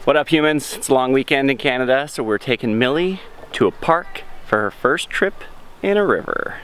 What up, humans? It's a long weekend in Canada, so we're taking Millie to a park for her first trip in a river.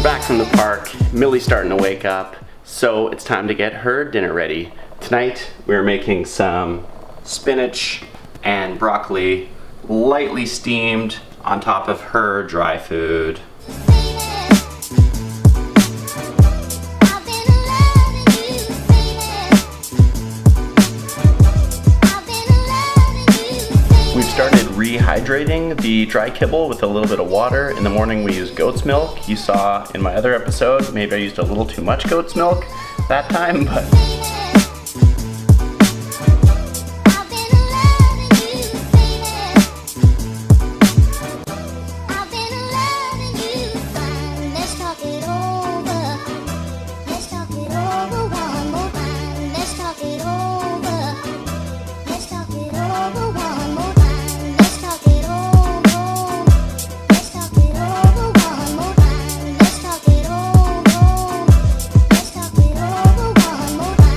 Back from the park, Millie's starting to wake up, so it's time to get her dinner ready. Tonight we're making some spinach and broccoli, lightly steamed on top of her dry food. We've started rehydrating the dry kibble with a little bit of water. In the morning we use goat's milk. You saw in my other episode, maybe I used a little too much goat's milk that time, but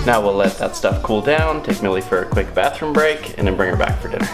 now we'll let that stuff cool down, take Millie for a quick bathroom break, and then bring her back for dinner.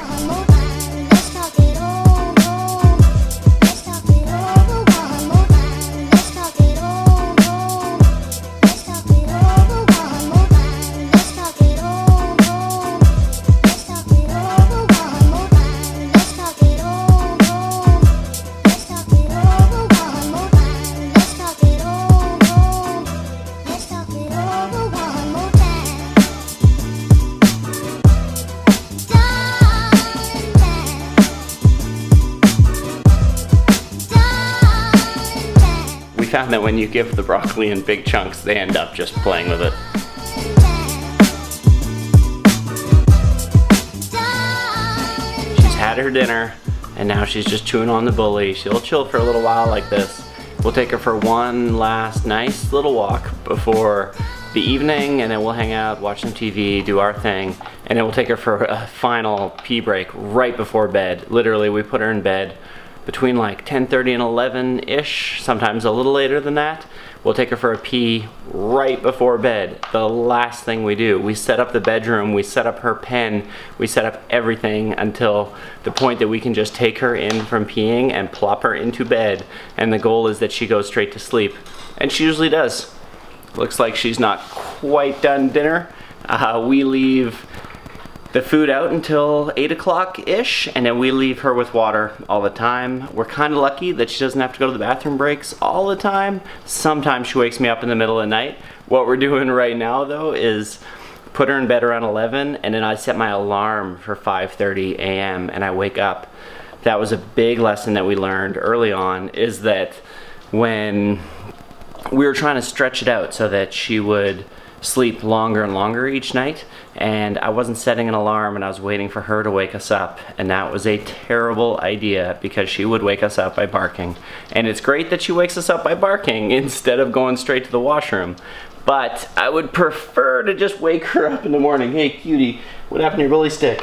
Found that when you give the broccoli in big chunks, they end up just playing with it. She's had her dinner, and now she's just chewing on the bully. She'll chill for a little while like this. We'll take her for one last nice little walk before the evening, and then we'll hang out, watch some TV, do our thing, and then we'll take her for a final pee break right before bed. Literally, we put her in bed between like 10:30 and 11-ish, sometimes a little later than that. We'll take her for a pee right before bed. The last thing we do. We set up the bedroom, we set up her pen, we set up everything until the point that we can just take her in from peeing and plop her into bed. And the goal is that she goes straight to sleep. And she usually does. Looks like she's not quite done dinner. We leave the food out until 8 o'clock-ish, and then we leave her with water all the time. We're kind of lucky that she doesn't have to go to the bathroom breaks all the time. Sometimes she wakes me up in the middle of the night. What we're doing right now, though, is put her in bed around 11, and then I set my alarm for 5:30 a.m., and I wake up. That was a big lesson that we learned early on, is that when we were trying to stretch it out so that she would sleep longer and longer each night, and I wasn't setting an alarm, and I was waiting for her to wake us up, and that was a terrible idea because she would wake us up by barking. And it's great that she wakes us up by barking instead of going straight to the washroom, but I would prefer to just wake her up in the morning. Hey cutie, what happened to your bully stick?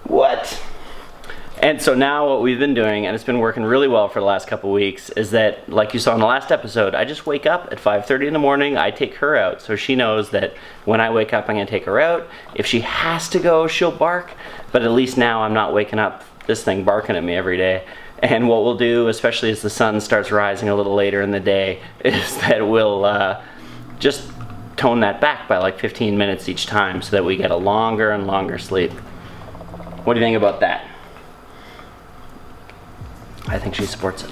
What? And so now what we've been doing, and it's been working really well for the last couple weeks, is that, like you saw in the last episode, I just wake up at 5:30 in the morning, I take her out, so she knows that when I wake up I'm gonna take her out. If she has to go, she'll bark, but at least now I'm not waking up this thing barking at me every day. And what we'll do, especially as the sun starts rising a little later in the day, is that we'll just tone that back by like 15 minutes each time so that we get a longer and longer sleep. What do you think about that? I think she supports it.